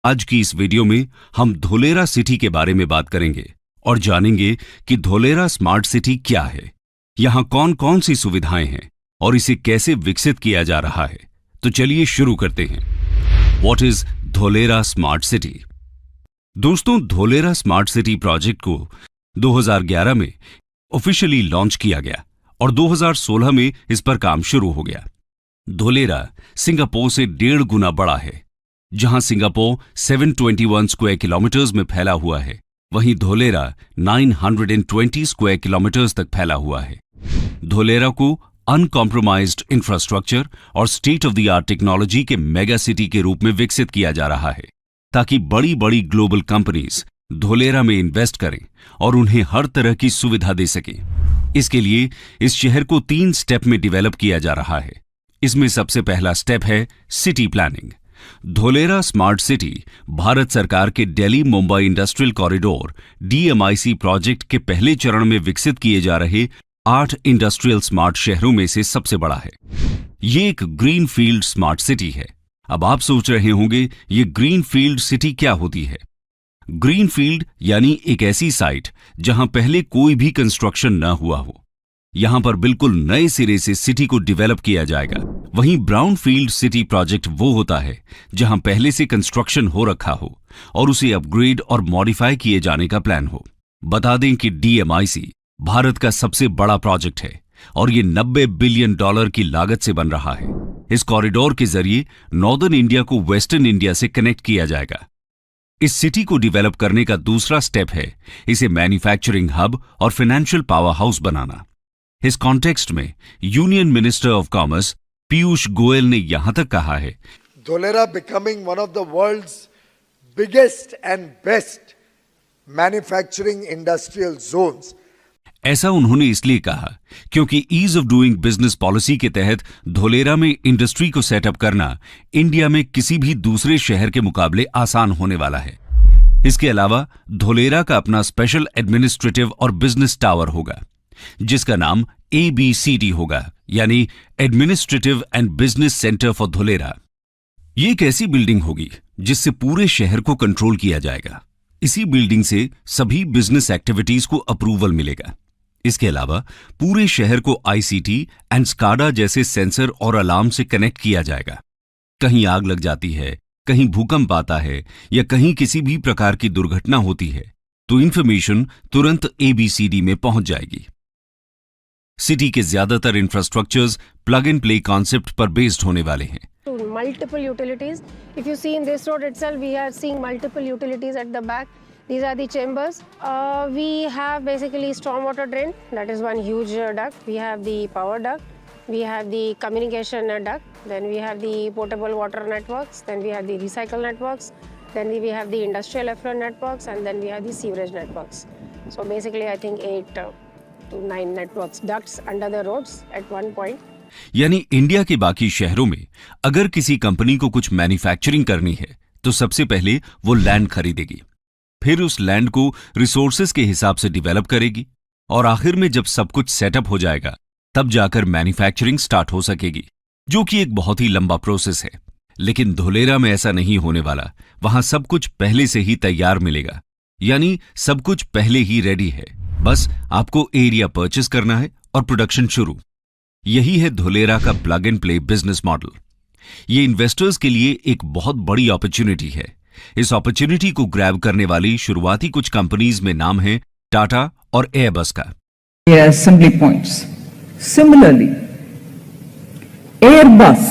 आज की इस वीडियो में हम धोलेरा सिटी के बारे में बात करेंगे और जानेंगे कि धोलेरा स्मार्ट सिटी क्या है, यहाँ कौन कौन सी सुविधाएं हैं और इसे कैसे विकसित किया जा रहा है। तो चलिए शुरू करते हैं। What is Dholera smart city? दोस्तों, धोलेरा स्मार्ट सिटी प्रोजेक्ट को 2011 में ऑफिशियली लॉन्च किया गया और 2016 में इस पर काम शुरू हो गया। धोलेरा सिंगापुर से 1.5 गुना बड़ा है। जहां सिंगापुर 721 स्क्वायर किलोमीटर्स में फैला हुआ है, वहीं धोलेरा 920 स्क्वायर किलोमीटर्स तक फैला हुआ है। धोलेरा को अनकॉम्प्रोमाइज्ड इंफ्रास्ट्रक्चर और state of the art technology के मेगा सिटी के रूप में विकसित किया जा रहा है, ताकि बड़ी बड़ी ग्लोबल कंपनीज धोलेरा में इन्वेस्ट करें और उन्हें हर तरह की सुविधा दे सकें। इसके लिए इस शहर को 3 स्टेप में डेवलप किया जा रहा है। इसमें सबसे पहला स्टेप है city planning. Dholera smart city Bharat सरकार के Delhi Mumbai industrial corridor DMIC project के पहले चरण में विकसित किए जा रहे 8 इंडस्ट्रियल स्मार्ट शहरों में से सबसे बड़ा है। ये एक ग्रीन फील्ड स्मार्ट सिटी है। अब आप सोच रहे होंगे ये ग्रीन फील्ड सिटी क्या होती है? ग्रीन फील्ड यानी एक ऐसी साइट जहां पहले कोई भी कंस्ट्रक्शन न हुआ हो। यहां पर बिल्कुल नए सिरे से सिटी को डेवलप किया जाएगा। वहीं ब्राउन फील्ड सिटी प्रोजेक्ट वो होता है जहां पहले से कंस्ट्रक्शन हो रखा हो और उसे अपग्रेड और मॉडिफाई किए जाने का प्लान हो। बता दें कि DMIC भारत का सबसे बड़ा प्रोजेक्ट है और ये $90 बिलियन की लागत से बन रहा है। इस कॉरिडोर के जरिए नॉर्दर्न इंडिया को वेस्टर्न इंडिया से कनेक्ट किया जाएगा। इस सिटी को डेवलप करने का दूसरा स्टेप है इसे मैन्युफैक्चरिंग हब और फाइनेंशियल पावर हाउस बनाना। इस कॉन्टेक्स्ट में union minister of commerce Piyush Goyal ने यहां तक कहा है, Dholera becoming one of the world's biggest and best manufacturing industrial zones. ऐसा उन्होंने इसलिए कहा क्योंकि ease of doing business policy के तहत धोलेरा में इंडस्ट्री को सेटअप करना इंडिया में किसी भी दूसरे शहर के मुकाबले आसान होने वाला है। इसके अलावा धोलेरा का अपना स्पेशल एडमिनिस्ट्रेटिव और बिजनेस टावर होगा, जिसका नाम ABCD होगा, यानी administrative and business centre for Dholera. ये एक ऐसी बिल्डिंग होगी जिससे पूरे शहर को कंट्रोल किया जाएगा। इसी बिल्डिंग से सभी बिजनेस एक्टिविटीज को अप्रूवल मिलेगा। इसके अलावा पूरे शहर को ICT एंड SCADA जैसे सेंसर और अलार्म से कनेक्ट किया जाएगा। कहीं आग लग जाती है, कहीं भूकंप आता है या कहीं किसी भी प्रकार की दुर्घटना होती है तो इंफॉर्मेशन तुरंत ABCD में पहुंच जाएगी। सिटी के ज्यादातर infrastructures plug and play concept पर बेस्ड होने वाले हैं। Multiple utilities. If you see in this road itself, we are seeing multiple utilities at the back. These are the chambers. We have basically stormwater drain. That is one huge duct. We have the power duct. We have the communication duct. Then we have the potable water networks. Then we have the recycle networks. Then we have the industrial effluent networks, and then we have the sewerage networks. So basically, I think 8 to 9 networks, ducts under the roads at one point. यानी India के बाकी शहरों में अगर किसी company को कुछ manufacturing करनी है तो सबसे पहले वो लैंड खरीदेगी, फिर उस लैंड को रिसोर्सेज के हिसाब से डेवलप करेगी और आखिर में जब सब कुछ सेटअप हो जाएगा तब जाकर मैन्युफैक्चरिंग स्टार्ट हो सकेगी, जो कि एक बहुत ही लंबा प्रोसेस है। लेकिन धोलेरा में ऐसा नहीं होने वाला। वहां सब कुछ पहले से ही तैयार मिलेगा, यानी सब कुछ पहले ही रेडी है। बस आपको एरिया परचेस करना है और प्रोडक्शन शुरू। यही है धोलेरा का plug and play business model. ये इन्वेस्टर्स के लिए एक बहुत बड़ी अपॉर्चुनिटी है। इस अपॉर्चुनिटी को ग्रैब करने वाली शुरुआती कुछ कंपनीज में नाम है टाटा और एयरबस का। Assembly points. Similarly, Airbus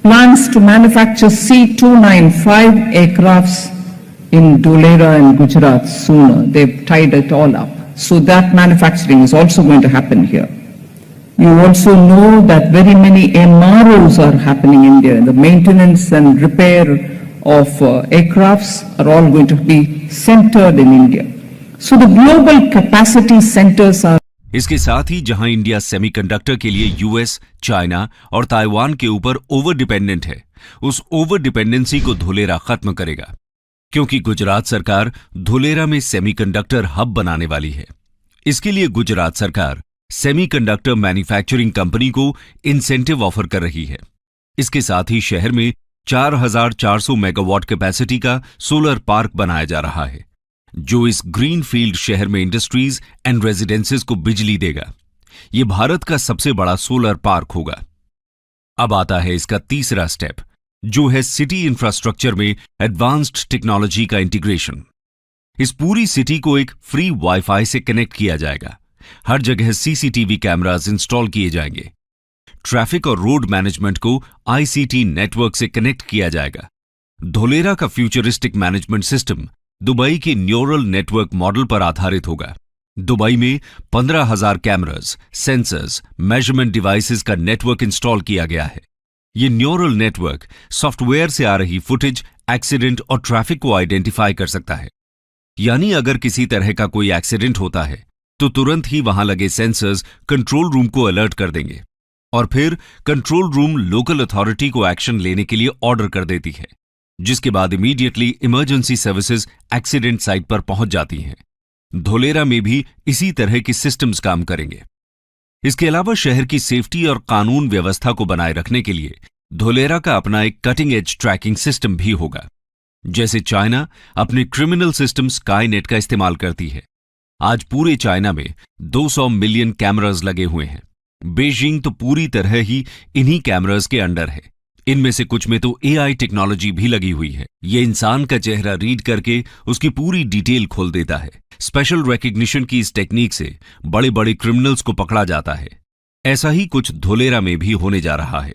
plans to manufacture C295 aircrafts in Dholera and Gujarat sooner. They've tied it all up. So that manufacturing is also going to happen here. You also know that very many MROs are happening in India. The maintenance and repair of aircrafts are all going to be centered in India. So the global capacity centers are. इसके साथ ही जहां India semiconductor के लिए US, China और Taiwan के ऊपर over dependent है, उस ओवर डिपेंडेंसी को धोलेरा खत्म करेगा, क्योंकि गुजरात सरकार धोलेरा में सेमीकंडक्टर हब बनाने वाली है। इसके लिए गुजरात सरकार सेमीकंडक्टर मैन्युफैक्चरिंग कंपनी को इंसेंटिव ऑफर कर रही है। इसके साथ ही शहर में 4,400 मेगावाट कैपेसिटी का सोलर पार्क बनाया जा रहा है, जो इस ग्रीनफील्ड शहर में इंडस्ट्रीज एंड रेजिडेंसेस को बिजली देगा। यह भारत का सबसे बड़ा सोलर पार्क होगा। अब आता है इसका तीसरा स्टेप, जो है सिटी इंफ्रास्ट्रक्चर में एडवांस्ड टेक्नोलॉजी का इंटीग्रेशन। इस पूरी सिटी को एक फ्री वाईफाई से कनेक्ट किया जाएगा। हर जगह सीसीटीवी कैमरास इंस्टॉल किए जाएंगे। ट्रैफिक और रोड मैनेजमेंट को आईसीटी नेटवर्क से कनेक्ट किया जाएगा। धोलेरा का फ्यूचरिस्टिक मैनेजमेंट सिस्टम दुबई के न्यूरल नेटवर्क मॉडल पर आधारित होगा। दुबई में 15,000 कैमरास, सेंसर्स, मेजरमेंट डिवाइसेस का नेटवर्क इंस्टॉल किया गया है। यह न्यूरल नेटवर्क सॉफ्टवेयर से आ रही फुटेज, एक्सीडेंट और ट्रैफिक को आइडेंटिफाई कर सकता है। यानी अगर किसी तरह का कोई एक्सीडेंट होता है तो तुरंत ही वहां लगे सेंसर्स कंट्रोल रूम को अलर्ट कर देंगे और फिर कंट्रोल रूम लोकल अथॉरिटी को एक्शन लेने के लिए ऑर्डर कर देती है, जिसके बाद immediately emergency services accident site पर पहुंच जाती हैं। धोलेरा में भी इसी तरह की सिस्टम्स काम करेंगे। इसके अलावा शहर की सेफ्टी और कानून व्यवस्था को बनाए रखने के लिए धोलेरा का अपना एक कटिंग एज ट्रैकिंग सिस्टम भी होगा। जैसे चाइना अपने क्रिमिनल सिस्टम स्काईनेट का इस्तेमाल करती है। आज पूरे चाइना में 200 मिलियन कैमरास लगे हुए हैं। बीजिंग तो पूरी तरह ही इन्हीं कैमरास के अंडर है। इनमें से कुछ में तो एआई टेक्नोलॉजी भी लगी हुई है। ये इंसान का चेहरा रीड करके उसकी पूरी डिटेल खोल देता है। स्पेशल रिकग्निशन की इस टेक्निक से बड़े बड़े क्रिमिनल्स को पकड़ा जाता है। ऐसा ही कुछ धोलेरा में भी होने जा रहा है।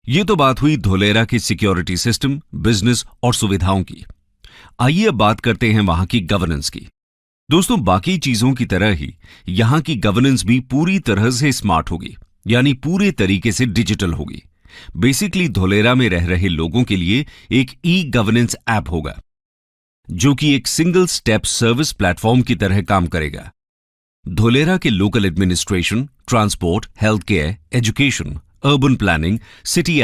ये तो बात हुई धोलेरा की सिक्योरिटी सिस्टम, बिजनेस और सुविधाओं की। आइए अब बात करते हैं वहां की गवर्नेंस की। दोस्तों, बाकी चीजों की तरह ही यहां की गवर्नेंस भी पूरी तरह से स्मार्ट होगी, यानी पूरे तरीके से डिजिटल होगी। बेसिकली धोलेरा में रह रहे लोगों के लिए एक ई गवर्नेंस ऐप होगा, जो कि एक सिंगल स्टेप सर्विस प्लेटफॉर्म की तरह काम करेगा। धोलेरा के local administration, transport, health care, education, urban planning, city